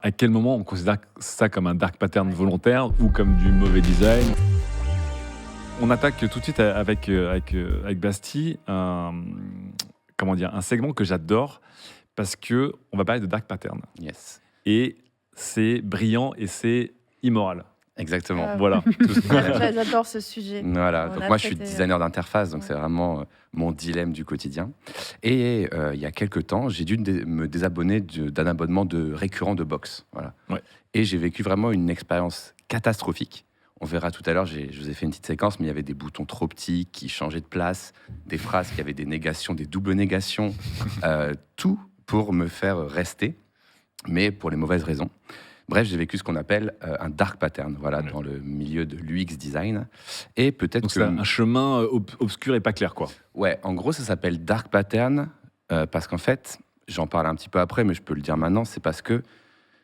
À quel moment on considère ça comme un dark pattern volontaire ou comme du mauvais design? On attaque tout de suite avec Bastille un segment que j'adore parce qu'on va parler de dark pattern. Yes. Et c'est brillant et c'est immoral. Exactement. Voilà. J'adore ce sujet. Voilà. Donc moi, je suis designer d'interface, donc c'est vraiment mon dilemme du quotidien. Et il y a quelques temps, j'ai dû me désabonner d'un abonnement récurrent de Box. Voilà. Ouais. Et j'ai vécu vraiment une expérience catastrophique. On verra tout à l'heure, je vous ai fait une petite séquence, mais il y avait des boutons trop petits qui changeaient de place, des phrases qui avaient des négations, des doubles négations, tout pour me faire rester, mais pour les mauvaises raisons. Bref, j'ai vécu ce qu'on appelle un dark pattern, dans le milieu de l'UX design. Et peut-être donc c'est un chemin obscur et pas clair, quoi. Ouais, en gros, ça s'appelle dark pattern parce qu'en fait, j'en parle un petit peu après, mais je peux le dire maintenant, c'est parce que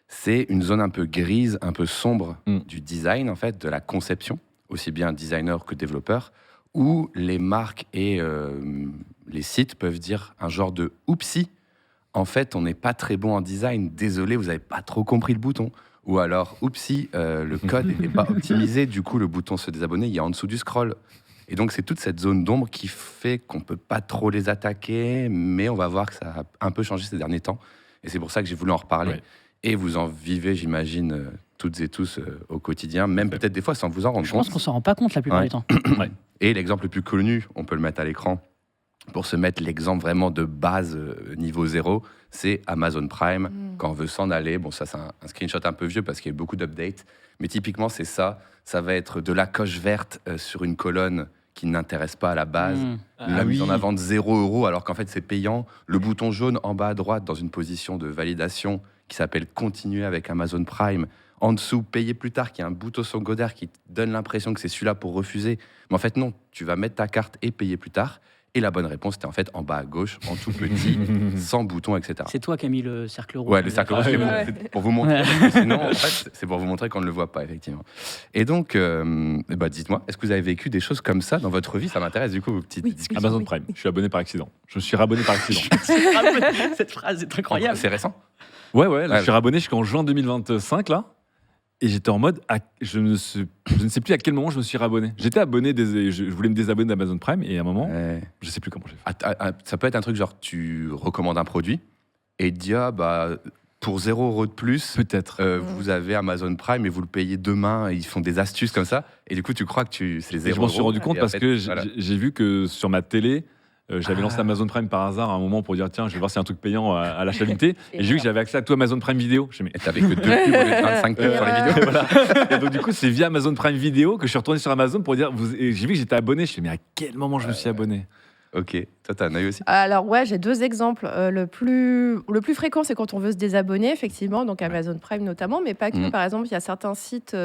c'est une zone un peu grise, un peu sombre du design, en fait, de la conception, aussi bien designer que développeur, où les marques et les sites peuvent dire un genre de « oupsie ». En fait, on n'est pas très bon en design. Désolé, vous n'avez pas trop compris le bouton. Ou alors, oupsie, le code n'est pas optimisé. Du coup, le bouton se désabonner, il est en dessous du scroll. Et donc, c'est toute cette zone d'ombre qui fait qu'on ne peut pas trop les attaquer. Mais on va voir que ça a un peu changé ces derniers temps. Et c'est pour ça que j'ai voulu en reparler. Ouais. Et vous en vivez, j'imagine, toutes et tous au quotidien. Même peut-être des fois sans vous en rendre compte. Je pense qu'on ne s'en rend pas compte la plupart du temps. Ouais. Et l'exemple le plus connu, on peut le mettre à l'écran. Pour se mettre l'exemple vraiment de base niveau 0, c'est Amazon Prime. Quand on veut s'en aller, bon ça c'est un screenshot un peu vieux parce qu'il y a eu beaucoup d'updates, mais typiquement c'est ça. Ça va être de la coche verte sur une colonne qui n'intéresse pas à la base, la mise en avant de 0 € alors qu'en fait c'est payant. Le bouton jaune en bas à droite dans une position de validation qui s'appelle continuer avec Amazon Prime. En dessous, payer plus tard, qui est un bouton secondaire qui te donne l'impression que c'est celui-là pour refuser. Mais en fait non, tu vas mettre ta carte et payer plus tard. Et la bonne réponse, c'était en fait en bas à gauche, en tout petit, sans bouton, etc. C'est toi qui as mis le cercle rouge. Ouais, le cercle rouge, c'est pour vous montrer. Sinon, en fait, c'est pour vous montrer qu'on ne le voit pas, effectivement. Et donc, dites-moi, est-ce que vous avez vécu des choses comme ça dans votre vie? Ça m'intéresse, du coup, vos petites discussions. Amazon Prime, je suis abonné par accident. Je me suis rabonné par accident. Cette phrase est incroyable. C'est récent? Ouais, je suis rabonné jusqu'en juin 2025, là. Et j'étais en mode, je ne sais plus à quel moment je me suis rabonné. J'étais abonné, je voulais me désabonner d'Amazon Prime, et à un moment, je ne sais plus comment j'ai fait. Ça peut être un truc genre, tu recommandes un produit, et tu dis, pour 0 € de plus, peut-être. Vous avez Amazon Prime, et vous le payez demain, et ils font des astuces comme ça, et du coup, tu crois que c'est les 0 €. Je m'en suis rendu compte parce que j'ai vu que sur ma télé, j'avais lancé Amazon Prime par hasard à un moment pour dire tiens, je vais voir si y a un truc payant à l'achat d'unité. Et j'ai vu que j'avais accès à tout Amazon Prime Vidéo. Et t'avais que 2 pubs au lieu de 25 pubs sur les vidéos. Voilà. Et donc du coup, c'est via Amazon Prime Vidéo que je suis retourné sur Amazon pour dire. Et j'ai vu que j'étais abonné. Je me suis dit, mais à quel moment je me suis abonné? Ok. Toi, t'as un œil aussi? Alors ouais, j'ai 2 exemples. Le plus fréquent, c'est quand on veut se désabonner, effectivement, donc Amazon Prime notamment, mais pas que. Par exemple, il y a certains sites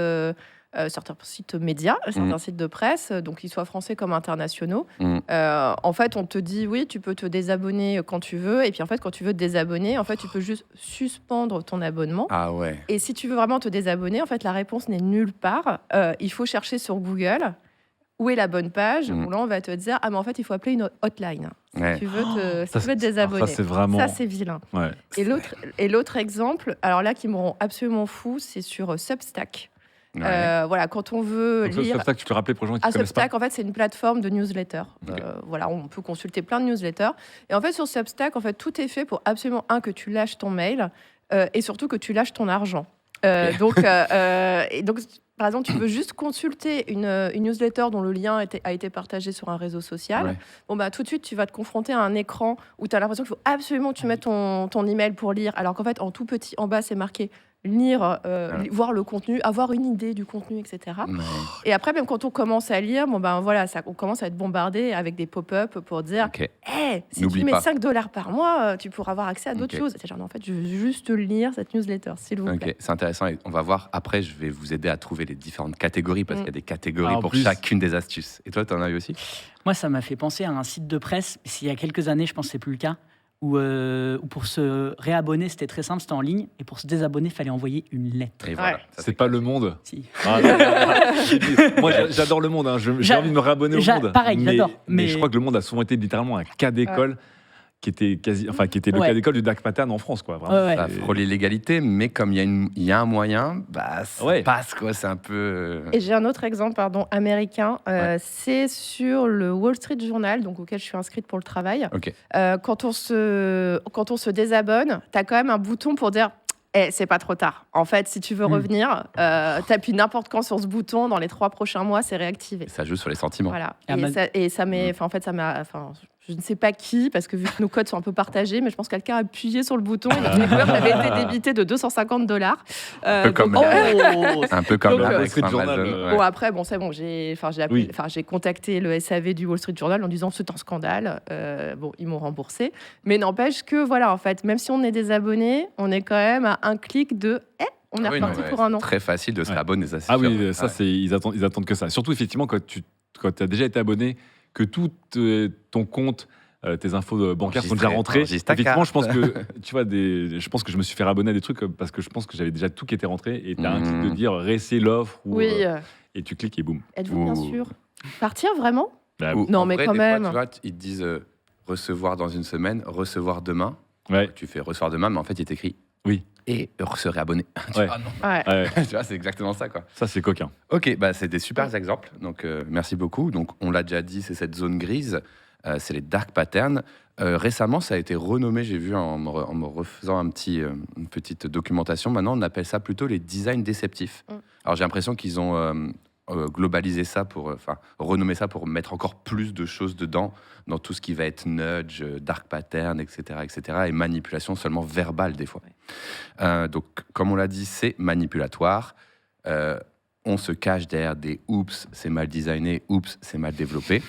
médias, certains sites de presse, donc qu'ils soient français comme internationaux. En fait, on te dit oui, tu peux te désabonner quand tu veux, et puis en fait, quand tu veux te désabonner, en fait, tu peux juste suspendre ton abonnement. Ah ouais. Et si tu veux vraiment te désabonner, en fait, la réponse n'est nulle part. Il faut chercher sur Google où est la bonne page, où là, on va te dire mais en fait, il faut appeler une hotline. Si tu veux te désabonner. Ça, c'est vraiment... Ça, c'est vilain. Ouais. Et l'autre exemple, alors là, qui me rend absolument fou, c'est sur Substack. Ouais. Quand on veut donc, lire... Substack, tu peux rappeler pour les gens qui ne connaissent pas. Substack, en fait, c'est une plateforme de newsletter. Okay. On peut consulter plein de newsletters. Et en fait, sur Substack, en fait, tout est fait pour absolument, que tu lâches ton mail et surtout que tu lâches ton argent. Donc, par exemple, tu veux juste consulter une newsletter dont le lien a été partagé sur un réseau social. Ouais. Tout de suite, tu vas te confronter à un écran où tu as l'impression qu'il faut absolument que tu mettes ton email pour lire, alors qu'en fait, en tout petit, en bas, c'est marqué lire, voir le contenu, avoir une idée du contenu, etc. Et après, même quand on commence à lire, on commence à être bombardé avec des pop-up pour dire si tu mets 5 $ par mois, tu pourras avoir accès à d'autres choses. C'est genre, en fait, je veux juste lire cette newsletter, s'il vous plaît. C'est intéressant. Et on va voir après, je vais vous aider à trouver les différentes catégories parce qu'il y a des catégories pour chacune des astuces. Et toi, tu en as eu aussi? Moi, ça m'a fait penser à un site de presse. Il y a quelques années, je pense que c'est plus le cas. Où pour se réabonner, c'était très simple, c'était en ligne. Et pour se désabonner, il fallait envoyer une lettre. Et voilà, c'est pas Le Monde. Si. Moi, j'adore Le Monde. J'ai envie de me réabonner au Monde. Pareil, j'adore. Mais je crois que Le Monde a souvent été littéralement un cas d'école. qui était le Ouais. cas d'école du dark pattern en France, quoi. Vraiment. Ouais. Ça frôle l'illégalité, mais comme il y a un moyen, ça Ouais. passe, quoi. C'est un peu... Et j'ai un autre exemple, américain. C'est sur le Wall Street Journal, donc auquel je suis inscrite pour le travail. Ok. Quand on se désabonne, tu as quand même un bouton pour dire c'est pas trop tard. En fait, si tu veux revenir, t'appuies n'importe quand sur ce bouton. Dans les 3 prochains mois, c'est réactivé. Ça joue sur les sentiments. Voilà. Ah, Ça met. En fait, ça m'a. Je ne sais pas qui, parce que vu que nos codes sont un peu partagés, mais je pense que quelqu'un a appuyé sur le bouton et j'ai découvert que j'avais été débité de $250. Un peu comme, un peu comme Donc, la Wall Rex Street Journal, Amazon. Bon, après, c'est bon, j'ai Oui. contacté le SAV du Wall Street Journal en disant c'est un scandale. Ils m'ont remboursé. Mais n'empêche que, voilà, en fait, même si on est des abonnés, on est quand même à un clic de on est Ah oui, reparti non, pour un an. Très facile de se Ouais. réabonner, ça c'est Ah sûr. oui, ça, Ouais. ils attendent que ça. Surtout, effectivement, quand tu as déjà été abonné, que tout ton compte, tes infos bancaires sont déjà rentrées. Enregistre ta Effectivement, je carte. pense que, tu vois, je pense que je me suis fait abonner à des trucs parce que je pense que j'avais déjà tout qui était rentré et tu as un clic de dire réessayer l'offre Oui. et tu cliques et boum. Êtes-vous bien Ou- sûr partir vraiment Bah, Ou, Non, en mais vrai, quand des fois, même. tu vois, ils te disent recevoir dans une semaine, recevoir demain. ouais, Tu fais recevoir demain, mais en fait, il est écrit Oui. Et se réabonner. Tu Ouais. vois, non. Ouais. ouais, Tu vois, c'est exactement ça, quoi. ça c'est coquin. Ok, c'est des super exemples. Donc, merci beaucoup. Donc, on l'a déjà dit, c'est cette zone grise. C'est les dark patterns. Récemment, ça a été renommé, j'ai vu en me refaisant une petite documentation. Maintenant, on appelle ça plutôt les designs déceptifs. Alors, j'ai l'impression qu'ils ont globalisé ça renommer ça pour mettre encore plus de choses dedans, dans tout ce qui va être nudge, dark pattern, etc., et manipulation seulement verbale des fois. Donc, comme on l'a dit, c'est manipulatoire. On se cache derrière des oups, c'est mal designé, oups, c'est mal développé.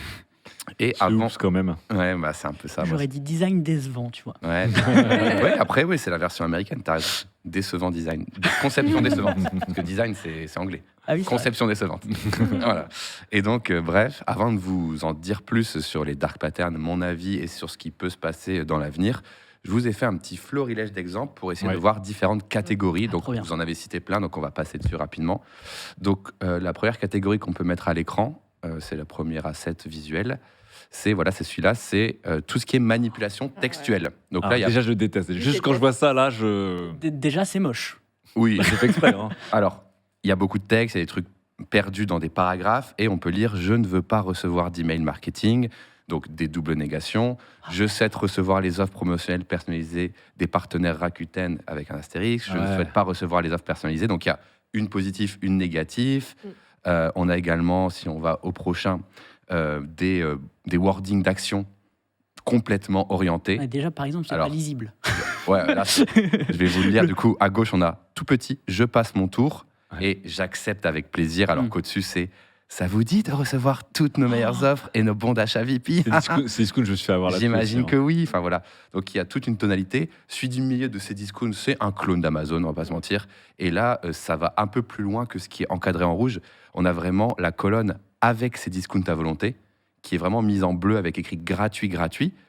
Et C'est avant, oups, quand même. ouais, c'est un peu ça. moi. J'aurais dit design décevant, tu vois. Ouais. Ouais, après, oui, c'est la version américaine. T'as raison. Décevant design. Conception décevante. Parce que design, c'est anglais. Ah oui, c'est vrai. Conception décevante. Voilà. Et donc, bref, avant de vous en dire plus sur les dark patterns, mon avis et sur ce qui peut se passer dans l'avenir, je vous ai fait un petit florilège d'exemples pour essayer Ouais. de voir différentes catégories. Donc, trop bien. vous en avez cité plein, donc on va passer dessus rapidement. Donc, la première catégorie qu'on peut mettre à l'écran, c'est la première asset visuelle. C'est celui-là, c'est tout ce qui est manipulation textuelle. Donc Alors, là, il y a déjà, je déteste. Juste quand je vois ça, là, je. Déjà, c'est moche. oui. J'ai fait exprès. Hein. Alors, il y a beaucoup de textes, il y a des trucs perdus dans des paragraphes, et on peut lire « Je ne veux pas recevoir d'email marketing », donc des doubles négations. « Je souhaite recevoir les offres promotionnelles personnalisées des partenaires Rakuten » avec un astérisque. « Je ne Ouais. souhaite pas recevoir les offres personnalisées ». Donc, il y a une positive, une négative. On a également, si on va au prochain, des wordings d'action complètement orientés. Ouais, déjà, par exemple, c'est Alors, pas lisible. Ouais, là, je vais vous le lire. Du coup, à gauche, on a tout petit, je passe mon tour et j'accepte avec plaisir. Alors qu'au-dessus, c'est ça vous dit de recevoir toutes nos meilleures offres et nos bons d'achat VIP. C'est discount, je me suis fait avoir là. J'imagine que oui. Enfin voilà. Donc il y a toute une tonalité. Celui du milieu de ces discounts, c'est un clone d'Amazon, on va pas se mentir. Et là, ça va un peu plus loin que ce qui est encadré en rouge. On a vraiment la colonne avec ces discounts à volonté, qui est vraiment mise en bleu avec écrit gratuit.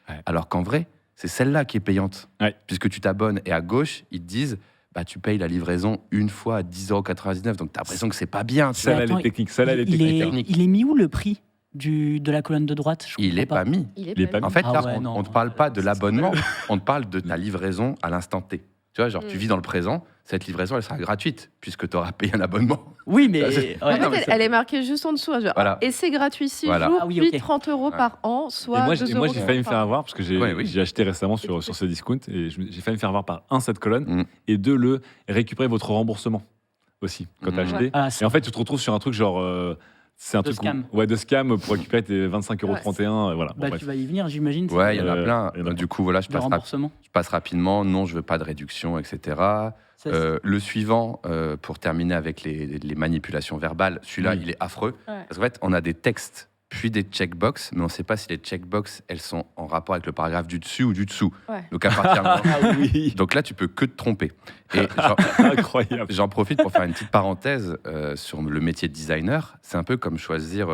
Ouais. Alors qu'en vrai, c'est celle-là qui est payante. Ouais. Puisque tu t'abonnes et à gauche, ils te disent tu payes la livraison une fois à 10,99 €. Donc tu as l'impression que c'est pas bien. Tu vois. Celle-là, Attends, les techniques. Celle-là, les techniques. Il est mis où le prix de la colonne de droite? Je Il n'est comprends pas mis. Il est Il est pas pas En mis. fait, Ah là, ouais, on non. ne te parle pas de C'est l'abonnement, on te parle de ta livraison à l'instant T. Tu vois, genre, tu Mm. vis dans le présent, cette livraison, elle sera gratuite, puisque tu auras payé un abonnement. Oui, mais. C'est- En ouais. fait, non, mais elle est marquée juste en dessous. Voilà. Et c'est gratuit 6 Voilà. jours, Ah oui, puis ok. 30 € par an, soit Et moi, 2 j'ai euros failli me par faire an. avoir parce que Ouais, oui. j'ai acheté récemment sur ce discount et j'ai failli me faire avoir par cette colonne Mm. et récupérer votre remboursement aussi quand tu as Mm. acheté. Ah, Et en fait, tu te retrouves sur un truc genre. C'est un De truc scam. de scam pour récupérer tes 25,31 €. Voilà. Bon, bah, bref. tu vas y venir, j'imagine. Ouais, il y en a plein. il y en a Du coup, voilà, je Le passe, remboursement. je passe rapidement. Non, je veux pas de réduction, etc. Ça, c'est- Le suivant, pour terminer avec les manipulations verbales, celui-là, Oui. il est affreux. Ouais. Parce qu'en fait, on a des textes, puis des checkbox, mais on ne sait pas si les checkbox, elles sont en rapport avec le paragraphe du dessus ou du dessous. Ouais. Donc, à partir de... Ah oui, Donc là, tu peux que te tromper. Et incroyable. j'en profite pour faire une petite parenthèse sur le métier de designer. C'est un peu comme choisir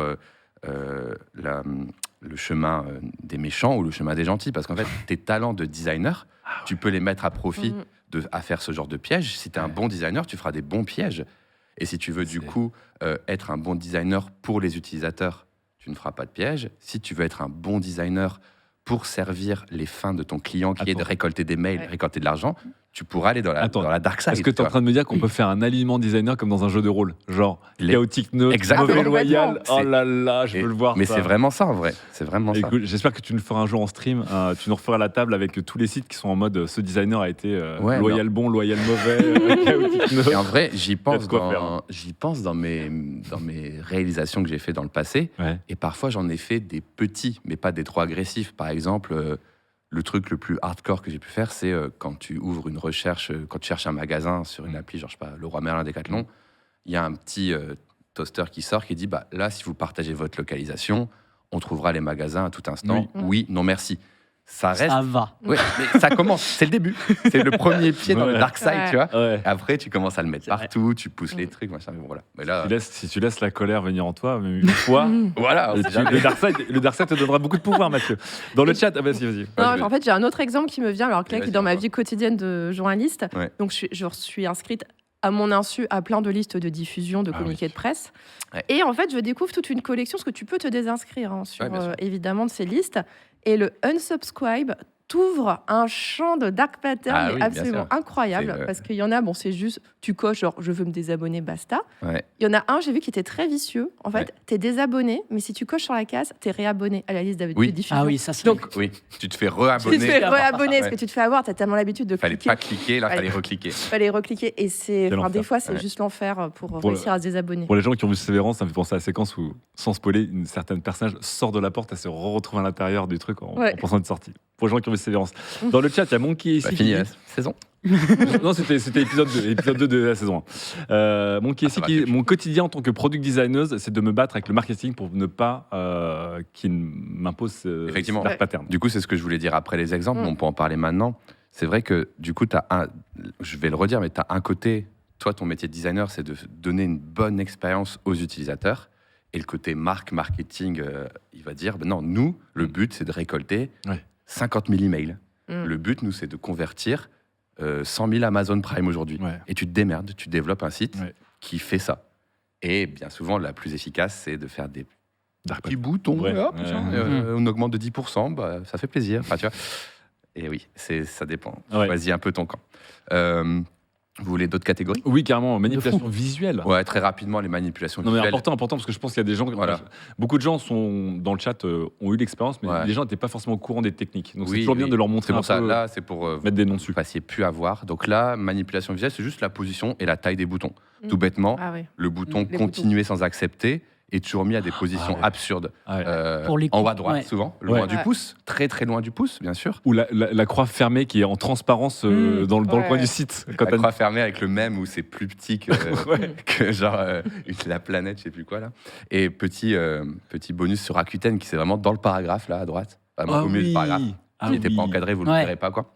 le chemin des méchants ou le chemin des gentils. Parce qu'en fait, tes talents de designer, tu peux les mettre à profit à faire ce genre de piège. Si tu es un bon designer, tu feras des bons pièges. Et si tu veux du coup être un bon designer pour les utilisateurs, tu ne feras pas de piège. Si tu veux être un bon designer pour servir les fins de ton client qui est de Attends. récolter des mails, récolter de l'argent, tu pourras aller dans la dark side. Est-ce que tu es en train de me dire qu'on peut faire un alignement designer comme dans un jeu de rôle? Genre, Les- chaotique neutre, Exactement. mauvais loyal. C'est- Oh là là, je veux le voir. Mais ça. c'est vraiment ça en vrai. C'est vraiment ça. Écoute, j'espère que tu nous feras un jour en stream. Tu nous referas la table avec tous les sites qui sont en mode ce designer a été Ouais, loyal bon, loyal mauvais, chaotique neutre. Et en vrai, j'y pense, de quoi faire. j'y pense dans mes réalisations que j'ai fait dans le passé. Ouais. Et parfois, j'en ai fait des petits, mais pas des trop agressifs. Par exemple, le truc le plus hardcore que j'ai pu faire, c'est quand tu ouvres une recherche, quand tu cherches un magasin sur une appli, genre, je sais pas, Leroy Merlin, Decathlon, il y a un petit toaster qui sort qui dit, bah, là, si vous partagez votre localisation, on trouvera les magasins à tout instant. Oui, non, merci. Ça reste... Ça va. Ouais, mais ça commence, c'est le début. C'est le premier pied dans le Ouais. dark side, Ouais. tu vois. Ouais. Après, tu commences à le mettre C'est vrai. partout, tu pousses les trucs, machin, mais voilà. Mais là, Si tu laisses la colère venir en toi, même une fois, voilà, on sait jamais. le dark side te donnera beaucoup de pouvoir, Mathieu. Dans le chat, vas-y. Non, Ouais, en fait, j'ai un autre exemple qui me vient, alors que là, Vas-y, qui est dans ma dis-moi. vie quotidienne de journaliste. Ouais. Donc, je suis inscrite à mon insu à plein de listes de diffusion, de Ah communiqués oui. de presse. Ouais. Et en fait, je découvre toute une collection, parce que tu peux te désinscrire sur, Ouais, bien sûr. évidemment, de ces listes. Et le unsubscribe t'ouvre un champ de dark pattern Ah mais oui, bien absolument sûr. incroyable. C'est, Parce qu'il y en a, bon, c'est juste, tu coches, genre, je veux me désabonner, basta. Ouais. Il y en a un, j'ai vu, qui était très vicieux. En fait, Ouais. t'es désabonné, mais si tu coches sur la case, t'es réabonné à la liste de Oui. diffusion. Ah oui, ça c'est. Donc, Oui, tu te fais tu te reabonner. fais avoir. réabonner, parce Ouais. que tu te fais avoir, t'as tellement l'habitude de Fallait cliquer. pas cliquer, là, fallait recliquer. Fallait recliquer et c'est, Quel enfin, des enfer. fois c'est Ouais. juste l'enfer pour Pour réussir à se désabonner. Pour les gens qui ont vu Sévérance, ça me fait penser à la séquence où, sans spoiler, une certaine personnage sort de la porte, elle se retrouve à l'intérieur du truc en Ouais. pensant être sortie. Pour les gens qui ont vu Sévérance. Dans le chat, il y a Monkey ici. Pas qui fini dit- la saison. Non, c'était épisode 2 de la saison 1. Monkey ici ça va, qui dit, quelque mon quotidien en tant que product designer, c'est de me battre avec le marketing pour ne pas qu'il m'impose Effectivement. dark Ouais. pattern. Du coup, c'est ce que je voulais dire après les exemples, Mm. mais on peut en parler maintenant. C'est vrai que, du coup, je vais le redire, mais tu as un côté, toi, ton métier de designer, c'est de donner une bonne expérience aux utilisateurs. Et le côté marketing, il va dire, ben non, nous, le but, c'est de récolter Ouais. 50 000 emails. Mm. Le but, nous, c'est de convertir 100 000 Amazon Prime aujourd'hui. Ouais. Et tu te démerdes, tu développes un site Ouais. qui fait ça. Et bien souvent, la plus efficace, c'est de faire des Dark petits pattern. boutons. Ouais. Hop, Ouais. tiens, on augmente de 10%, bah, ça fait plaisir. Enfin, tu vois. Et oui, ça dépend. Ouais. Choisis un peu ton camp. Vous voulez d'autres catégories? Oui, carrément, manipulation visuelle. Ouais, très rapidement, les manipulations Non mais visuelles. important parce que je pense qu'il y a des gens, Voilà. beaucoup de gens sont dans le chat ont eu l'expérience, mais Ouais. les gens n'étaient pas forcément au courant des techniques. Donc c'est Oui, toujours bien oui. de leur montrer C'est un pour ça, peu, là, c'est pour mettre des noms vous dessus. passiez plus à voir. Donc là, manipulation visuelle, c'est juste la position et la taille des boutons. Mm. Tout bêtement, Ah oui. le bouton Les continuer sans accepter est toujours mis à des positions ouais. absurdes. Ah ouais. Pour les En haut coups, à droite, ouais. souvent, Ouais. loin du Ouais. pouce, très très loin du pouce, bien sûr. Ou la croix fermée qui est en transparence dans le Ouais. coin du site. Quand La t'as- croix fermée avec le même où c'est plus petit que, Ouais. que genre la planète, je sais plus quoi là. Et petit bonus sur Rakuten qui c'est vraiment dans le paragraphe là à droite, vraiment Ah au milieu du oui. paragraphe. Ah Il n'était oui. pas encadré, vous le Ouais. verrez pas quoi.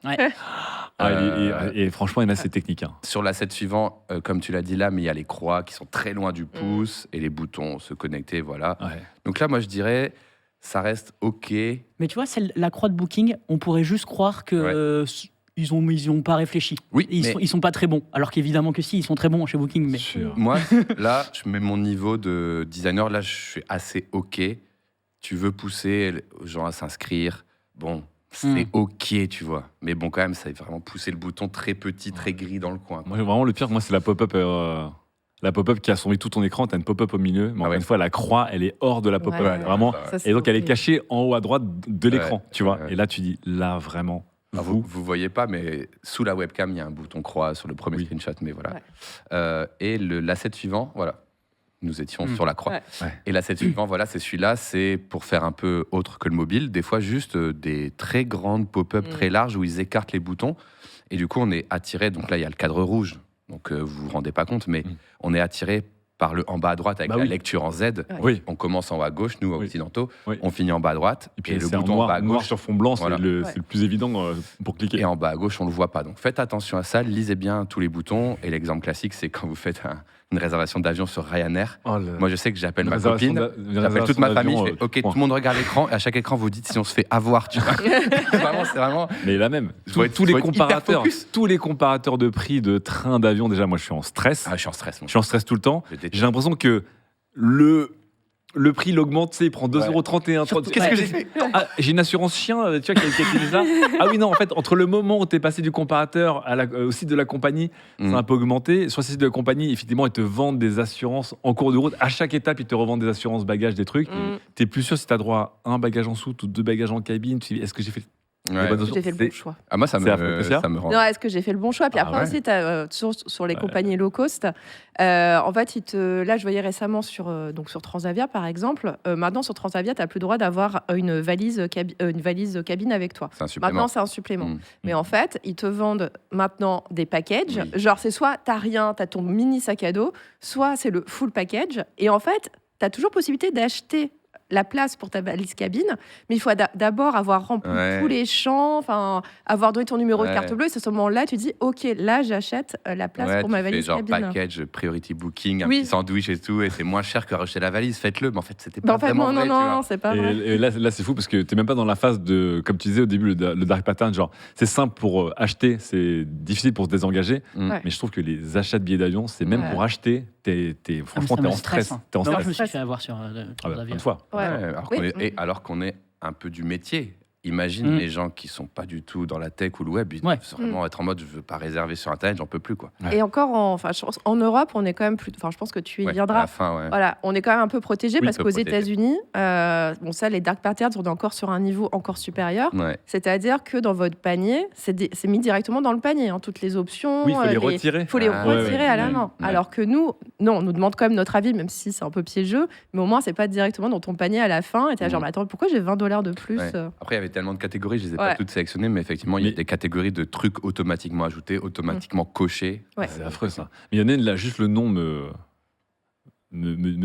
Ah, et franchement, il y en a, c'est technique. Hein. Sur l'asset suivant, comme tu l'as dit là, mais il y a les croix qui sont très loin du pouce et les boutons se connecter, voilà. Ouais. Donc là, moi je dirais, ça reste ok. Mais tu vois, la croix de Booking, on pourrait juste croire que ils ont pas réfléchi. Oui, Ils mais sont pas très bons. Alors qu'évidemment que si, ils sont très bons chez Booking. Mais Sûr. moi là, je mets mon niveau de designer, là je suis assez ok. Tu veux pousser les gens à s'inscrire, bon. C'est ok, tu vois. Mais bon, quand même, ça a vraiment poussé le bouton très petit, très gris dans le coin. Moi, vraiment, le pire, moi, c'est la pop-up. La pop-up qui a assombri tout ton écran, t'as une pop-up au milieu, mais encore ouais. une fois, la croix, elle est hors de la pop-up. Ouais. Vraiment. Ça, c'est Et donc, elle est horrible. cachée en haut à droite de l'écran, Ouais. tu vois. Ouais. Et là, tu dis, là, vraiment, Alors, vous voyez pas, mais sous la webcam, il y a un bouton croix sur le premier Oui. screenshot, mais voilà. Ouais. Et l'asset suivant, voilà. Nous étions sur la croix. Ouais. Ouais. Et l'asset suivant, voilà, c'est celui-là, c'est pour faire un peu autre que le mobile. Des fois, juste des très grandes pop-up très larges où ils écartent les boutons. Et du coup, on est attiré. Donc là, il y a le cadre rouge. Donc vous vous rendez pas compte, mais on est attiré par le en bas à droite avec Bah la oui. lecture en Z. Ouais. Oui. On commence en haut à gauche, nous, Oui. occidentaux. Oui. On finit en bas à droite. Et puis, le c'est en bouton en bas à noir gauche. sur fond blanc, Voilà. c'est le plus évident pour cliquer. Et en bas à gauche, on ne le voit pas. Donc faites attention à ça, lisez bien tous les boutons. Et l'exemple classique, c'est quand vous faites une réservation d'avion sur Ryanair. Oh, le- Moi, je sais que j'appelle une ma réservation copine, une j'appelle réservation toute ma famille, d'avion, je fais OK, point. tout le monde regarde l'écran. Et à chaque écran, vous dites si on se fait avoir. Tu vois. C'est vraiment. Mais la même. Faut être- Tous les faut être hyper comparateurs, focus. tous les comparateurs de prix de train, d'avion, déjà, moi, je suis en stress. Ah, je suis en stress. Moi. Je suis en stress tout le temps. Je déteste. J'ai l'impression que le le prix l'augmente, tu sais, il prend 2,31 €. Qu'est-ce que j'ai fait? Ah, j'ai une assurance chien, tu vois, qui a été là. Ah oui, non, en fait, entre le moment où tu es passé du comparateur au site de la compagnie, ça a un peu augmenté. Sur le site de la compagnie, effectivement, ils te vendent des assurances en cours de route. À chaque étape, ils te revendent des assurances bagages, des trucs. Tu es plus sûr si tu as droit à un bagage en soute ou 2 bagages en cabine. Tu te dis, est-ce que j'ai fait J'ai fait le bon choix. Ah, moi, ça me rend. Non, est-ce que j'ai fait le bon choix? Puis après aussi, sur les compagnies low cost, en fait, là, je voyais récemment sur Transavia, par exemple. Maintenant, sur Transavia, tu n'as plus le droit d'avoir une valise cabine avec toi. C'est un supplément. Maintenant, c'est un supplément. Mais en fait, ils te vendent maintenant des packages. Genre, c'est soit tu n'as rien, tu as ton mini sac à dos, soit c'est le full package. Et en fait, tu as toujours possibilité d'acheter la place pour ta valise cabine, mais il faut d'abord avoir rempli tous les champs, avoir donné ton numéro de carte bleue, et c'est à ce moment-là tu dis ok, là j'achète la place pour ma valise cabine. Package, priority booking, un petit sandwich et tout, et c'est moins cher que racheter la valise, faites-le. Mais en fait, c'était pas vraiment vrai. Non, c'est pas vrai. Et là, c'est fou parce que t'es même pas dans la phase de, comme tu disais au début, le dark pattern, genre c'est simple pour acheter, c'est difficile pour se désengager, mais je trouve que les achats de billets d'avion, c'est même pour acheter, franchement, t'es en stress. T'es en stress. Je me suis fait avoir sur une fois. Alors qu'on est un peu du métier. Imagine les gens qui sont pas du tout dans la tech ou le web, ils doivent vraiment être en mode je veux pas réserver sur Internet, j'en peux plus quoi. Et encore, je pense, en Europe, on est quand même plus. Je pense que tu y viendras. À la fin, Voilà, on est quand même un peu protégé parce qu'aux États-Unis, ça, les dark patterns, on est encore sur un niveau encore supérieur. C'est-à-dire que dans votre panier, c'est mis directement dans le panier, toutes les options. Oui, il faut les retirer. Il faut les retirer à la main. Alors que nous, non, on nous demande quand même notre avis, même si c'est un peu piégeux, mais au moins c'est pas directement dans ton panier à la fin. Et t'es genre, mais attends, pourquoi j'ai $20 de plus? Après, il y avait tellement de catégories, je les ai pas toutes sélectionnées, mais effectivement, il y a des catégories de trucs automatiquement ajoutés, automatiquement cochés. C'est affreux ça. Mais il y en a une là, juste le nom me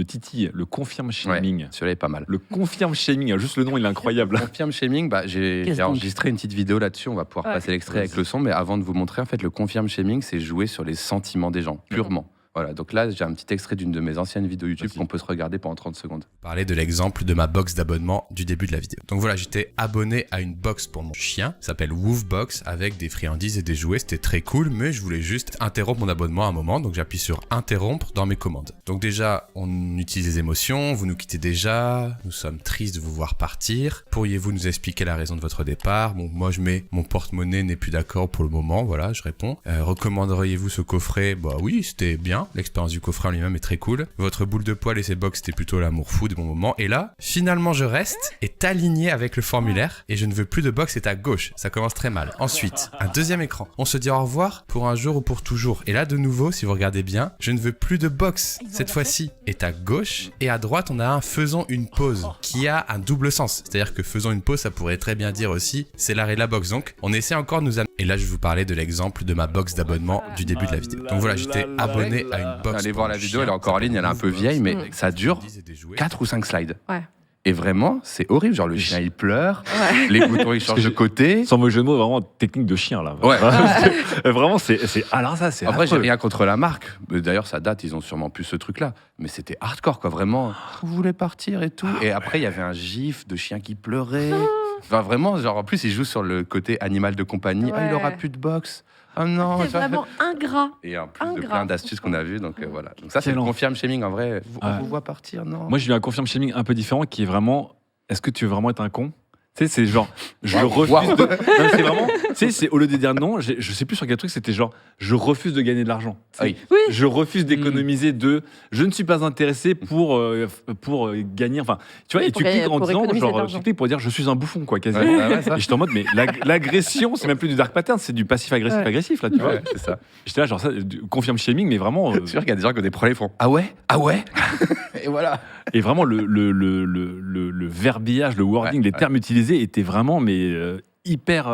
titille. Le confirm shaming. Celui-là est pas mal. Le confirm shaming, juste le nom, il est incroyable. Le confirm shaming, j'ai enregistré une petite vidéo là-dessus. On va pouvoir passer l'extrait avec le son, mais avant de vous montrer, en fait, le confirm shaming, c'est jouer sur les sentiments des gens, purement. Voilà, donc là, j'ai un petit extrait d'une de mes anciennes vidéos YouTube qu'on peut se regarder pendant 30 secondes. Parler de l'exemple de ma box d'abonnement du début de la vidéo. Donc voilà, j'étais abonné à une box pour mon chien, ça s'appelle Woofbox, avec des friandises et des jouets, c'était très cool, mais je voulais juste interrompre mon abonnement à un moment, donc j'appuie sur interrompre dans mes commandes. Donc déjà, on utilise les émotions, vous nous quittez déjà, nous sommes tristes de vous voir partir, pourriez-vous nous expliquer la raison de votre départ? Bon, moi je mets mon porte-monnaie n'est plus d'accord pour le moment, voilà, je réponds. Recommanderiez-vous ce coffret? Bah oui, c'était bien. L'expérience du coffret en lui-même est très cool. Votre boule de poil et ses box, c'était plutôt l'amour fou de mon moment. Et là, finalement, je reste, est aligné avec le formulaire et je ne veux plus de box, c'est à gauche. Ça commence très mal. Ensuite, un deuxième écran. On se dit au revoir pour un jour ou pour toujours. Et là, de nouveau, si vous regardez bien, je ne veux plus de box. Cette fois-ci, est à gauche et à droite, on a un faisons une pause qui a un double sens. C'est-à-dire que faisons une pause, ça pourrait très bien dire aussi c'est l'arrêt de la box. Donc, on essaie encore de nous amener. Et là, je vais vous parler de l'exemple de ma box d'abonnement du début de la vidéo. Donc voilà, j'étais abonné à une box. Allez voir la vidéo, elle est encore en ligne, elle est un peu vieille, mais ça dure 4 ou 5 slides. Et vraiment, c'est horrible. Genre, le chien, il pleure, les boutons, ils changent de côté. Sans mauvais jeu de mots, vraiment technique de chien, là. Vraiment, c'est. Alors, ça, c'est. En vrai, j'ai rien contre la marque. D'ailleurs, ça date, ils ont sûrement plus ce truc-là. Mais c'était hardcore, quoi. Vraiment, vous voulez partir et tout. Et après, il y avait un gif de chien qui pleurait. Enfin, vraiment, genre, en plus, ils jouent sur le côté animal de compagnie. Ah, il aura plus de box. Oh non, c'est vraiment ingrat. Et en plus de plein d'astuces qu'on a vues, donc voilà. Donc ça, c'est le confirm shaming en vrai. On vous voit partir, non? Moi, j'ai eu un confirm shaming un peu différent qui est vraiment. Est-ce que tu veux vraiment être un con? Tu sais, c'est genre, je refuse de. Non, c'est vraiment. Tu sais, c'est au lieu de dire non, je sais plus sur quel truc, c'était genre, je refuse de gagner de l'argent. Oui. Je refuse d'économiser je ne suis pas intéressé pour gagner. Enfin, tu vois, et tu cliques en disant, genre, tu cliques pour dire, je suis un bouffon, quoi, quasiment. Et j'étais en mode, mais l'agression, c'est même plus du dark pattern, c'est du passif agressif, là, tu vois. C'est ça. J'étais là, genre, ça, confirme shaming, mais vraiment. C'est sûr qu'il y a des gens qui ont des problèmes, ils font ah ouais. Et voilà. Et vraiment, le verbillage, le wording, les termes utilisés étaient vraiment hyper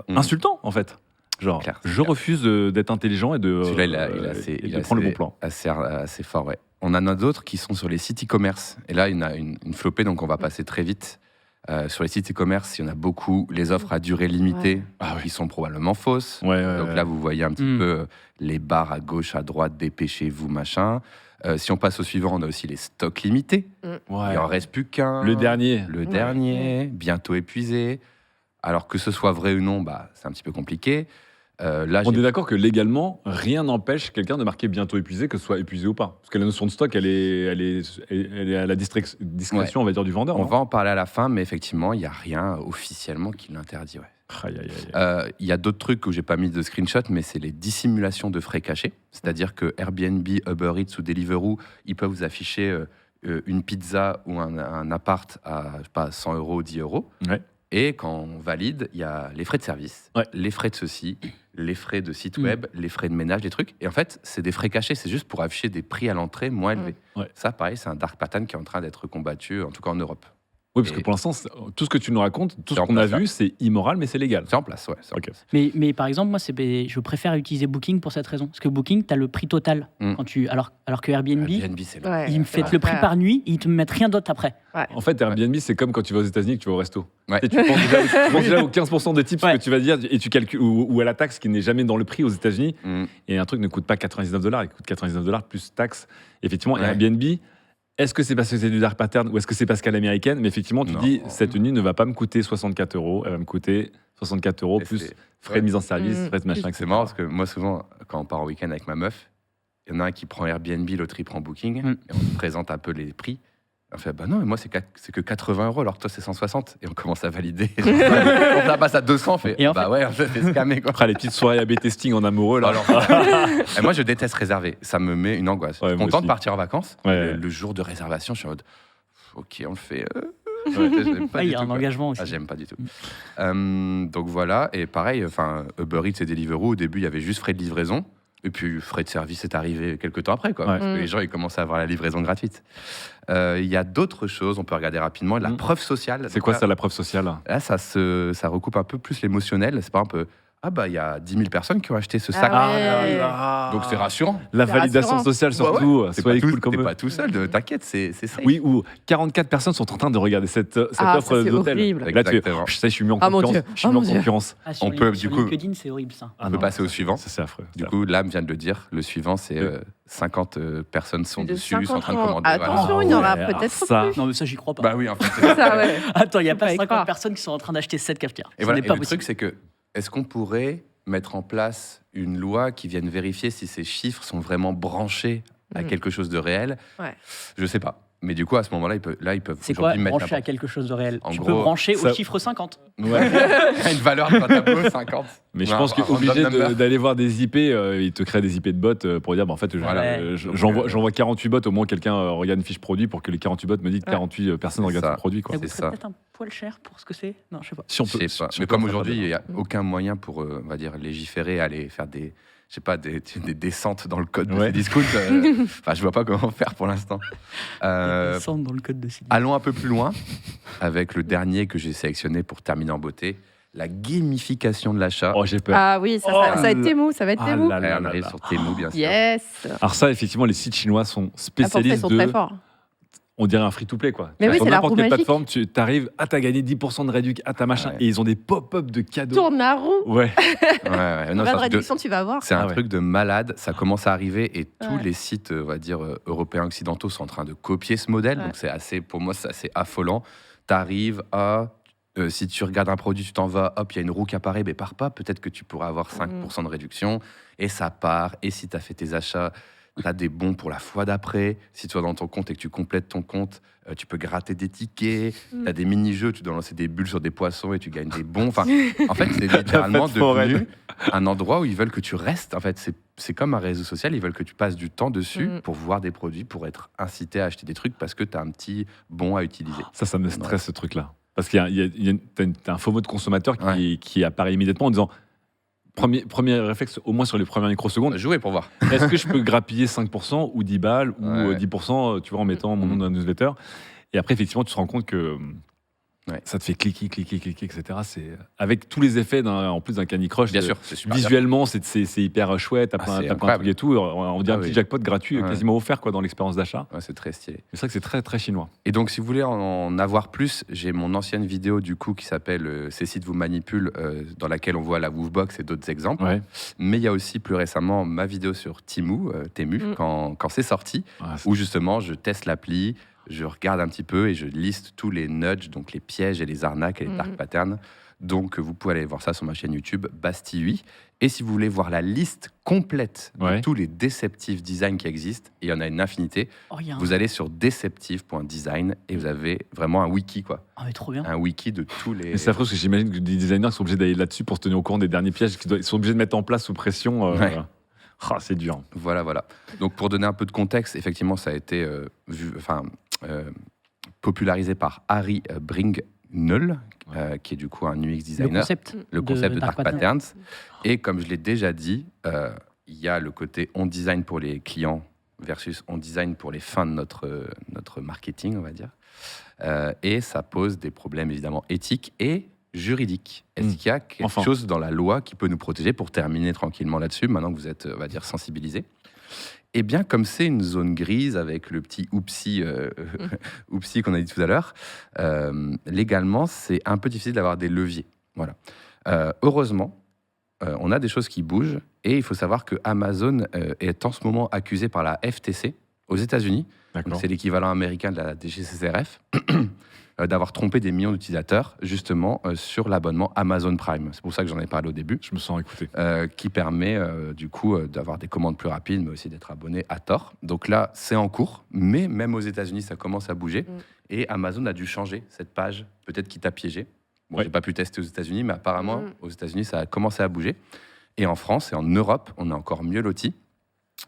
insultants, en fait. Genre, je refuse d'être intelligent et de prendre le bon plan. Assez fort, ouais. On en a d'autres qui sont sur les sites e-commerce. Et là, il y en a une flopée, donc on va passer très vite. Sur les sites e-commerce, il y en a beaucoup. Les offres à durée limitée, qui sont probablement fausses. Donc là, vous voyez un petit peu les barres à gauche, à droite, dépêchez-vous, machin. Si on passe au suivant, on a aussi les stocks limités. Il en reste plus qu'un. Le dernier. Bientôt épuisé. Alors que ce soit vrai ou non, c'est un petit peu compliqué. Là, On est d'accord que légalement, rien n'empêche quelqu'un de marquer bientôt épuisé, que ce soit épuisé ou pas. Parce que la notion de stock, elle est à la discrétion, on va dire, du vendeur. on non va en parler à la fin, mais effectivement, il n'y a rien officiellement qui l'interdit. Ouais. Aïe, aïe, aïe. Il y a d'autres trucs où j'ai pas mis de screenshot, mais c'est les dissimulations de frais cachés. C'est-à-dire que Airbnb, Uber Eats ou Deliveroo, ils peuvent vous afficher une pizza ou un appart à, je sais pas, 100 €, 10 €. Ouais. Et quand on valide, il y a les frais de service, Ouais. les frais de ceci, les frais de site web, les frais de ménage, des trucs. Et en fait, c'est des frais cachés, c'est juste pour afficher des prix à l'entrée moins élevés. Ouais. Ça, pareil, c'est un dark pattern qui est en train d'être combattu, en tout cas en Europe. Oui, parce que Et- pour l'instant, tout ce que tu nous racontes, tout C'est ce en qu'on a place, vu, c'est immoral, mais c'est légal. C'est en place, ouais. c'est en Ok. place. Mais par exemple, moi, je préfère utiliser Booking pour cette raison. Parce que Booking, tu as le prix total. Mm. Alors que Airbnb, Airbnb, c'est Ouais, ils me c'est mettent le prix vrai. par nuit et ils te mettent rien d'autre après. En fait, Airbnb, c'est comme quand tu vas aux États-Unis et que tu vas au resto. Ouais. Et tu penses déjà aux 15% de tips Ouais. que tu vas dire et tu calcules, ou à la taxe qui n'est jamais dans le prix aux États-Unis. Mm. Et un truc ne coûte pas $99, il coûte $99 plus taxe. Effectivement, Ouais. Airbnb, est-ce que c'est parce que c'est du dark pattern ou est-ce que c'est parce qu'à l'américaine? Mais effectivement, tu Non. dis, cette nuit ne va pas me coûter 64 €, elle va me coûter 64 € Et plus c'est- frais de mise en service, Mm. frais de machin, C'est etc. marrant parce que moi, souvent, quand on part en week-end avec ma meuf, il y en a un qui prend Airbnb, l'autre il prend Booking, Mm. et on lui présente un peu les prix. On fait, bah non, mais moi c'est que 80 €, alors que toi c'est 160. Et on commence à valider. On la passe à 200, on fait, Et en bah ouais, on se fait scammer quoi. Après, les petites soirées AB testing en amoureux, là. Alors, et moi je déteste réserver, ça me met une angoisse. Ouais, Je suis moi content aussi. de partir en vacances. Ouais. Le jour de réservation, je suis en mode, ok, on le fait. Ouais. J'aime pas Ah, il du y a tout, un quoi. engagement aussi. Ah, j'aime pas du tout. Donc voilà, et pareil, Uber Eats et Deliveroo, au début, il y avait juste frais de livraison. Et puis, frais de service est arrivé quelques temps après, quoi. Ouais. Parce que les gens, ils commençaient à avoir la livraison gratuite. Il y a d'autres choses, on peut regarder rapidement. La Mm. preuve sociale. C'est quoi ça, la preuve sociale? Là, ça recoupe un peu plus l'émotionnel. C'est pas un peu, ah bah, il y a 10 000 personnes qui ont acheté ce sac. Ah ouais. Donc, c'est rassurant. La C'est validation rassurant. sociale, Ouais, surtout. T'es Soyez pas, cool comme t'es eux. pas tout seul, t'inquiète, c'est safe. Oui, ou 44 personnes sont en train de regarder cette Ah, offre ça, c'est d'hôtel. horrible. Là, tu fais, Exactement. je sais, je suis mis en Ah, mon concurrence. Dieu. Je suis Ah, mis en mon Dieu. concurrence. Ah, sur On les- peut, sur du coup- LinkedIn, c'est horrible ça. Ah On peut non, passer au suivant. Ça, c'est affreux. Du coup, Lame vient de le dire, le suivant, c'est Oui. 50 personnes sont Plus de dessus, sont en train de 50 commander. Attention, Ah il y en aura ouais, peut-être ça. plus. Non, mais ça, j'y crois pas. Bah oui, en fait. C'est ça, ouais. Attends, il n'y a Faut pas pas y 50 croire. personnes qui sont en train d'acheter cette cafetière. Et Ce voilà, n'est et pas le possible. truc, c'est que, est-ce qu'on pourrait mettre en place une loi qui vienne vérifier si ces chiffres sont vraiment branchés à Mhm. quelque chose de réel? Ouais. Je sais pas. Mais du coup, à ce moment-là, ils peuvent C'est quoi aujourd'hui mettre brancher à n'importe- quelque chose de réel En Tu gros, peux brancher ça- au chiffre 50. Ouais. une valeur dans un tableau 50. Mais je Ouais, pense un random qu'obligé number. d'aller voir des IP, ils te créent des IP de bots pour dire, bah, en fait, Voilà. j'envoie 48 bots, au moins quelqu'un regarde une fiche produit pour que les 48 bots me disent que Ouais. 48 personnes C'est regardent ça. son produit. Quoi. Ça C'est coûterait ça. peut-être un poil cher pour ce que c'est. Non, je sais pas. Si on Je peut, sais pas. si Mais on peut comme faire aujourd'hui, il des- n'y a aucun moyen pour, on va dire, légiférer, aller faire des, je sais pas, des descentes dans le code de Ouais. ces discounts. Enfin, je vois pas comment faire pour l'instant. Ils descendent dans le code de site. Allons un peu plus loin avec le dernier que j'ai sélectionné pour terminer en beauté, la gamification de l'achat. Oh, j'ai peur. Ah oui, ça Oh va être là. Temu, ça va être Ah Temu. là Allez, là on là arrive là. sur Temu, bien sûr. Yes. Alors ça, effectivement, les sites chinois sont Ah, pour ça, ils spécialistes sont de... très forts. On dirait un free-to-play, quoi. Mais oui, Sur c'est la n'importe roue quelle magique. plateforme, tu arrives, t'as gagné 10% de réduc, ta machin, Ouais. et ils ont des pop-up de cadeaux. Tourne la roue. Ouais. Ouais, non, Pas c'est de un truc de- réduction, tu vas voir. c'est un Ah ouais. truc de malade. Ça commence à arriver et tous Ouais. les sites, on va dire, européens, occidentaux sont en train de copier ce modèle. Ouais. Donc c'est assez, pour moi, c'est assez affolant. T'arrives à, si tu regardes un produit, tu t'en vas, hop, il y a une roue qui apparaît, mais pars pas. Peut-être que tu pourras avoir 5% de réduction et ça part. Et si tu as fait tes achats, tu as des bons pour la fois d'après. Si tu vas dans ton compte et que tu complètes ton compte, tu peux gratter des tickets. Tu as des mini-jeux, tu dois lancer des bulles sur des poissons et tu gagnes des bons. Enfin, en fait, c'est littéralement fête foraine. devenu un endroit où ils veulent que tu restes. En fait, c'est comme un réseau social. Ils veulent que tu passes du temps dessus pour voir des produits, pour être incité à acheter des trucs parce que tu as un petit bon à utiliser. Ça me stresse, ce truc-là. Parce qu'il y a t'as un faux mot de consommateur Ouais. qui apparaît immédiatement en disant... Premier réflexe, au moins sur les premières microsecondes, Jouer pour voir. est-ce que je peux grappiller 5% ou 10 balles ou Ouais. 10%, tu vois, en mettant mon nom dans la newsletter? Et après, effectivement, tu te rends compte que Ouais. ça te fait cliquer, etc. C'est avec tous les effets en plus d'un Candy Crush. Bien sûr, c'est super. Visuellement, c'est hyper chouette. T'as Ah, plein c'est t'as plein de incroyable. trucs et tout. On dirait Ah un petit oui. jackpot gratuit, Ouais. quasiment offert quoi, dans l'expérience d'achat. Ouais, c'est très stylé. C'est vrai que c'est très, très chinois. Et donc, si vous voulez en avoir plus, j'ai mon ancienne vidéo du coup qui s'appelle Ces sites vous manipulent, dans laquelle on voit la Woofbox et d'autres exemples. Ouais. Mais il y a aussi plus récemment ma vidéo sur Temu, Mm. quand c'est sorti, Ah, où justement je teste l'appli, je regarde un petit peu et je liste tous les nudges, donc les pièges et les arnaques et les dark patterns. Donc, vous pouvez aller voir ça sur ma chaîne YouTube, Bastille. Et si vous voulez voir la liste complète de tous les Deceptive Design qui existent, et il y en a une infinité, vous allez sur deceptive.design et vous avez vraiment un wiki, quoi. Ah, mais trop bien. Un wiki de tous les... Mais c'est affreux parce que j'imagine que des designers sont obligés d'aller là-dessus pour se tenir au courant des derniers pièges qu'ils sont obligés de mettre en place sous pression. C'est dur. Voilà. Donc, pour donner un peu de contexte, effectivement, ça a été popularisé par Harry Bringnell, qui est du coup un UX designer. Le concept de Dark Patterns. Et comme je l'ai déjà dit, il y a le côté on design pour les clients versus on design pour les fins de notre marketing, on va dire. Et ça pose des problèmes évidemment éthiques et juridiques. Est-ce qu'il y a quelque chose dans la loi qui peut nous protéger, pour terminer tranquillement là-dessus, maintenant que vous êtes, on va dire, sensibilisés? Eh bien, comme c'est une zone grise avec le petit oupsie qu'on a dit tout à l'heure, légalement, c'est un peu difficile d'avoir des leviers. Voilà. Heureusement, on a des choses qui bougent, et il faut savoir que Amazon est en ce moment accusé par la FTC aux États-Unis. C'est l'équivalent américain de la DGCCRF. D'avoir trompé des millions d'utilisateurs justement sur l'abonnement Amazon Prime. C'est pour ça que j'en ai parlé au début. Je me sens écouté. Qui permet du coup d'avoir des commandes plus rapides, mais aussi d'être abonné à tort. Donc là, c'est en cours, mais même aux États-Unis, ça commence à bouger. Et Amazon a dû changer cette page, peut-être qui t'a piégé. Bon, j'ai pas pu tester aux États-Unis, mais apparemment, aux États-Unis, ça a commencé à bouger. Et en France et en Europe, on est encore mieux lotis,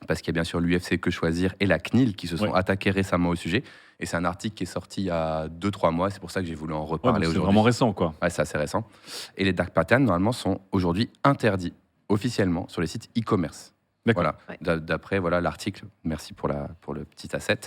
parce qu'il y a bien sûr l'UFC Que Choisir et la CNIL qui se sont attaqués récemment au sujet. Et c'est un article qui est sorti il y a 2-3 mois, c'est pour ça que j'ai voulu en reparler aujourd'hui. C'est vraiment récent, quoi. Ouais, c'est assez récent. Et les dark patterns, normalement, sont aujourd'hui interdits officiellement sur les sites e-commerce. Voilà. D'après l'article, merci pour le petit asset,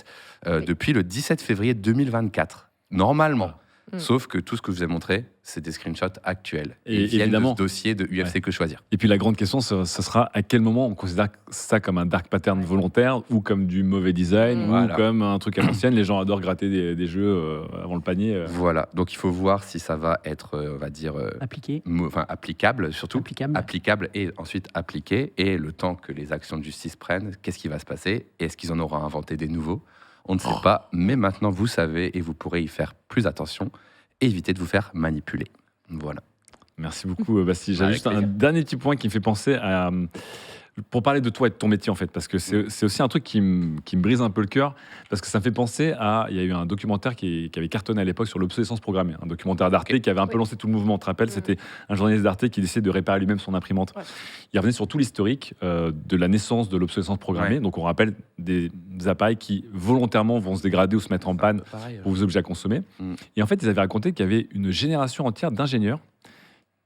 depuis le 17 février 2024. Normalement. Sauf que tout ce que je vous ai montré, c'est des screenshots actuels. Et ils viennent de ce dossier de UFC Que Choisir. Et puis la grande question, ce sera à quel moment on considère ça comme un dark pattern volontaire, ou comme du mauvais design, ou comme un truc à l'ancienne. Les gens adorent gratter des jeux avant le panier. Voilà, donc il faut voir si ça va être, on va dire... applicable, surtout. Applicable et ensuite appliqué. Et le temps que les actions de justice prennent, qu'est-ce qui va se passer? Est-ce qu'ils en auront inventé des nouveaux? On ne sait pas, mais maintenant vous savez et vous pourrez y faire plus attention et éviter de vous faire manipuler. Voilà. Merci beaucoup, Bastille. J'ai juste un dernier petit point qui me fait penser à... Pour parler de toi et de ton métier, en fait, parce que c'est aussi un truc qui me brise un peu le cœur, parce que ça me fait penser à... Il y a eu un documentaire qui avait cartonné à l'époque sur l'obsolescence programmée, un documentaire d'Arte qui avait un peu lancé tout le mouvement. Tu te rappelles, c'était un journaliste d'Arte qui décidait de réparer lui-même son imprimante. Il revenait sur tout l'historique de la naissance de l'obsolescence programmée. Donc on rappelle des appareils qui volontairement vont se dégrader ou se mettre en panne pour vous obliger à consommer. Et en fait, ils avaient raconté qu'il y avait une génération entière d'ingénieurs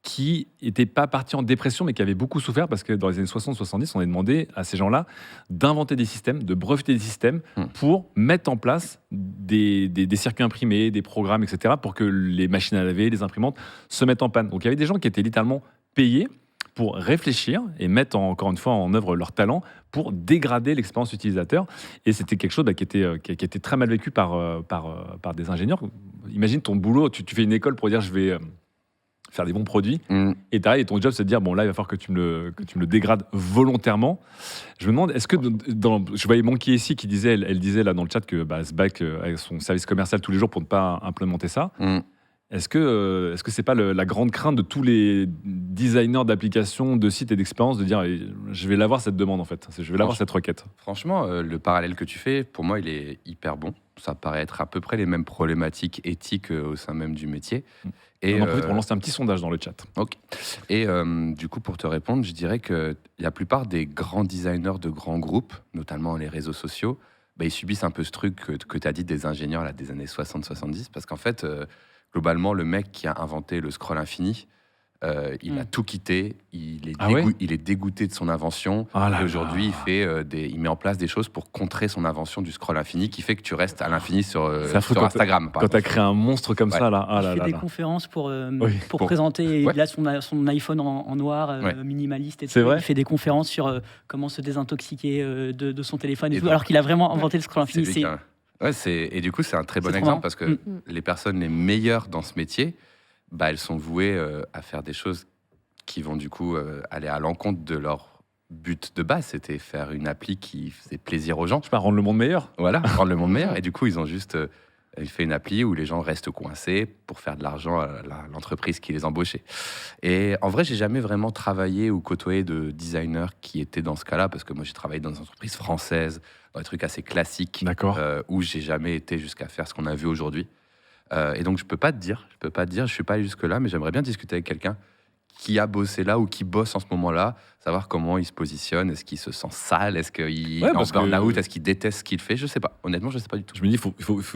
qui n'étaient pas partis en dépression, mais qui avaient beaucoup souffert, parce que dans les années 60-70, on a demandé à ces gens-là d'inventer des systèmes, de breveter des systèmes pour mettre en place des circuits imprimés, des programmes, etc., pour que les machines à laver, les imprimantes se mettent en panne. Donc il y avait des gens qui étaient littéralement payés pour réfléchir et mettre encore une fois en œuvre leur talent pour dégrader l'expérience utilisateur. Et c'était quelque chose qui était très mal vécu par des ingénieurs. Imagine ton boulot, tu fais une école pour dire je vais... faire des bons produits, et derrière, ton job, c'est de dire, bon, là, il va falloir que tu me le dégrades volontairement. Je me demande, est-ce que, je voyais Monkey ici qui disait, elle disait là dans le chat que se back avec son service commercial tous les jours pour ne pas implémenter ça. Est-ce que c'est pas la grande crainte de tous les designers d'applications, de sites et d'expériences de dire, je vais l'avoir cette demande, en fait, je vais l'avoir cette requête? Franchement, le parallèle que tu fais, pour moi, il est hyper bon. Ça paraît être à peu près les mêmes problématiques éthiques au sein même du métier. Et on en profite pour lancer un petit sondage dans le chat. Ok. Et du coup, pour te répondre, je dirais que la plupart des grands designers de grands groupes, notamment les réseaux sociaux, ils subissent un peu ce truc que tu as dit des ingénieurs là, des années 60-70, parce qu'en fait, globalement, le mec qui a inventé le scroll infini, il a tout quitté, il est dégoûté de son invention, et aujourd'hui il met en place des choses pour contrer son invention du scroll infini, qui fait que tu restes à l'infini sur Instagram. Quand tu as créé un monstre comme ça, là. Il fait des conférences pour présenter son iPhone en noir, minimaliste, et tout. Il fait des conférences sur comment se désintoxiquer de son téléphone, alors qu'il a vraiment inventé le scroll infini. Et du coup, c'est un très bon exemple, parce que les personnes les meilleures dans ce métier, elles sont vouées à faire des choses qui vont du coup aller à l'encontre de leur but de base. C'était faire une appli qui faisait plaisir aux gens. Rendre le monde meilleur. Voilà, rendre le monde meilleur. Et du coup, ils ont juste Il fait une appli où les gens restent coincés pour faire de l'argent à l'entreprise qui les embauchait. Et en vrai, j'ai jamais vraiment travaillé ou côtoyé de designers qui étaient dans ce cas-là, parce que moi, j'ai travaillé dans des entreprises françaises, dans des trucs assez classiques, où j'ai jamais été jusqu'à faire ce qu'on a vu aujourd'hui. Et donc, je peux pas te dire, je suis pas allé jusque-là, mais j'aimerais bien discuter avec quelqu'un qui a bossé là ou qui bosse en ce moment-là, savoir comment il se positionne, est-ce qu'il se sent sale, est-ce qu'il est en burn-out, est-ce qu'il déteste ce qu'il fait, je sais pas. Honnêtement, je sais pas du tout. Je me dis,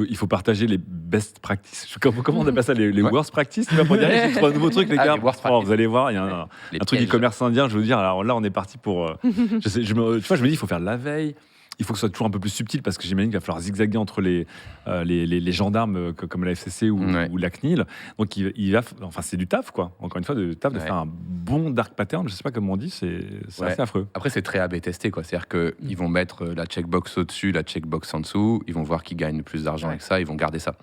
il faut partager les best practices. Comment on appelle ça, les worst practices, tu vois, pour dire, j'ai trouvé un nouveau truc, les gars. Vous allez voir, il y a un truc e-commerce indien, je veux dire, alors là, on est parti pour... tu vois, je me dis, il faut faire de la veille. Il faut que ce soit toujours un peu plus subtil parce que j'imagine qu'il va falloir zigzaguer entre les gendarmes comme la FCC ou la CNIL. Donc c'est du taf, quoi. Encore une fois, de faire un bon dark pattern. Je sais pas comment on dit, c'est assez affreux. Après, c'est très A/B testé, quoi. C'est-à-dire qu'ils vont mettre la checkbox au-dessus, la checkbox en dessous. Ils vont voir qui gagne plus d'argent avec ça. Ils vont garder ça.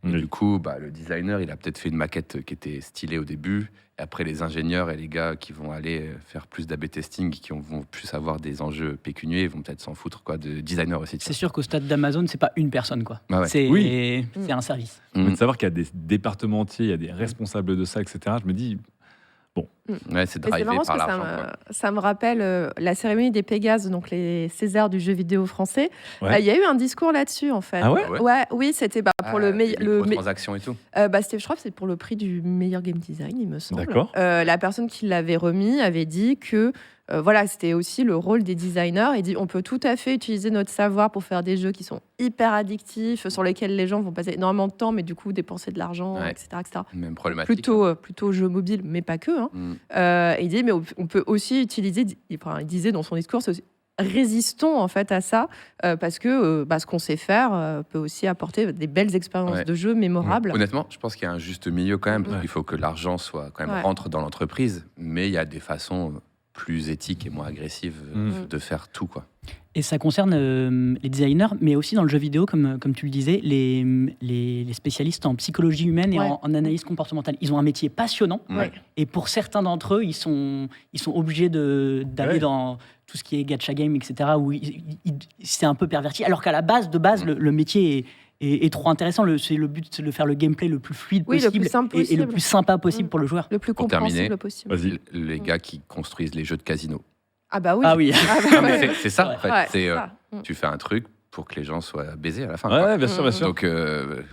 Et du coup, le designer, il a peut-être fait une maquette qui était stylée au début. Et après, les ingénieurs et les gars qui vont aller faire plus d'A/B testing, qui vont plus avoir des enjeux pécuniaires, vont peut-être s'en foutre, quoi, de designers aussi. C'est sûr qu'au stade d'Amazon, c'est pas une personne, quoi. C'est un service. De savoir qu'il y a des départements entiers, il y a des responsables de ça, etc. Je me dis... Bon. C'est drivé par l'argent. Ça me rappelle la cérémonie des Pégases, donc les Césars du jeu vidéo français. Il y a eu un discours là-dessus, en fait. Ah ouais, oui, c'était pour le meilleur... transactions et tout. Je crois que c'est pour le prix du meilleur game design, il me semble. D'accord. La personne qui l'avait remis avait dit que c'était aussi le rôle des designers. Il dit on peut tout à fait utiliser notre savoir pour faire des jeux qui sont hyper addictifs, sur lesquels les gens vont passer énormément de temps, mais du coup dépenser de l'argent, etc., etc. Même problématique. Plutôt jeux mobiles, mais pas que. Il dit mais on peut aussi utiliser. Il disait dans son discours, c'est aussi, résistons en fait à ça parce que ce qu'on sait faire peut aussi apporter des belles expériences de jeu mémorables. Honnêtement, je pense qu'il y a un juste milieu quand même. Il faut que l'argent soit quand même rentre dans l'entreprise, mais il y a des façons plus éthiques et moins agressives de faire tout, quoi. Et ça concerne les designers, mais aussi dans le jeu vidéo, comme tu le disais, les spécialistes en psychologie humaine et en analyse comportementale. Ils ont un métier passionnant, et pour certains d'entre eux, ils sont obligés d'aller dans tout ce qui est gacha game, etc., où c'est un peu perverti, alors qu'à la base, le métier est trop intéressant. C'est le but, c'est de faire le gameplay le plus fluide possible, le plus simple possible. Et le plus sympa possible pour le joueur. Le plus compréhensible possible. Vas-y, les gars qui construisent les jeux de casino. Ah bah oui. Ah oui. Non, mais c'est ça, en fait. Tu fais un truc pour que les gens soient baisés à la fin. Ouais, bien sûr, bien sûr. Donc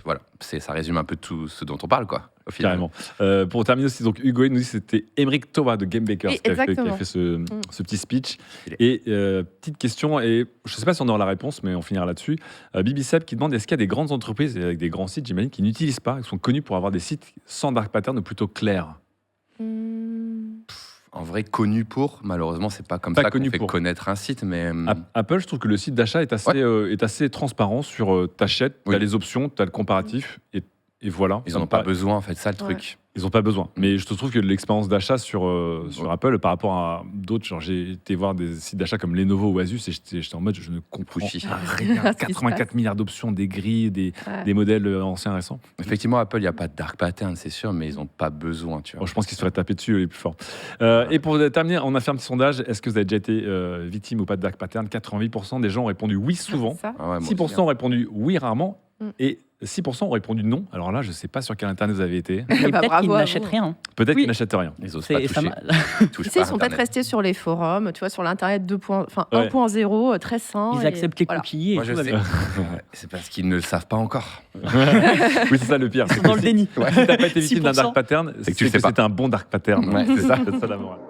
voilà, ça résume un peu tout ce dont on parle, quoi. Au final. Carrément. Pour terminer aussi, donc Hugo nous dit que c'était Émeric Thomas de Game Bakers qui a fait ce petit speech. Et petite question, et je ne sais pas si on aura la réponse, mais on finira là-dessus. Bibi Seb qui demande est-ce qu'il y a des grandes entreprises avec des grands sites, j'imagine, qui n'utilisent pas, qui sont connus pour avoir des sites sans dark pattern ou plutôt clairs? En vrai, connu pour, malheureusement, c'est pas comme ça qu'on fait connaître un site, mais... Apple, je trouve que le site d'achat est assez transparent sur t'achètes, t'as les options, t'as le comparatif, et voilà. Ils n'en ont pas besoin, en fait, ça le truc. Ils n'ont pas besoin. Mais je te trouve que l'expérience d'achat sur Apple, par rapport à d'autres, genre j'ai été voir des sites d'achat comme Lenovo ou Asus, et j'étais en mode, je ne comprends rien. 84 milliards d'options, des grilles, des modèles anciens, récents. Effectivement, Apple, il n'y a pas de dark pattern, c'est sûr, mais ils n'ont pas besoin, tu vois. Je pense qu'ils se feraient taper dessus les plus forts. Et pour terminer, on a fait un petit sondage. Est-ce que vous avez déjà été victime ou pas de dark pattern? 88% des gens ont répondu oui souvent. 6% ont répondu oui rarement. Et 6% ont répondu non. Alors là, je ne sais pas sur quel internet vous avez été. Peut-être qu'ils n'achètent rien. Peut-être qu'ils n'achètent rien. Ils n'osent pas toucher. Ils sont peut-être restés sur les forums, tu vois, sur l'internet 1.0, très sain. Ils acceptent les cookies. Moi, je sais. C'est parce qu'ils ne le savent pas encore. Oui, c'est ça le pire. Ils sont dans le déni. Si tu n'as pas été victime d'un dark pattern, c'est que c'était un bon dark pattern. C'est ça la morale.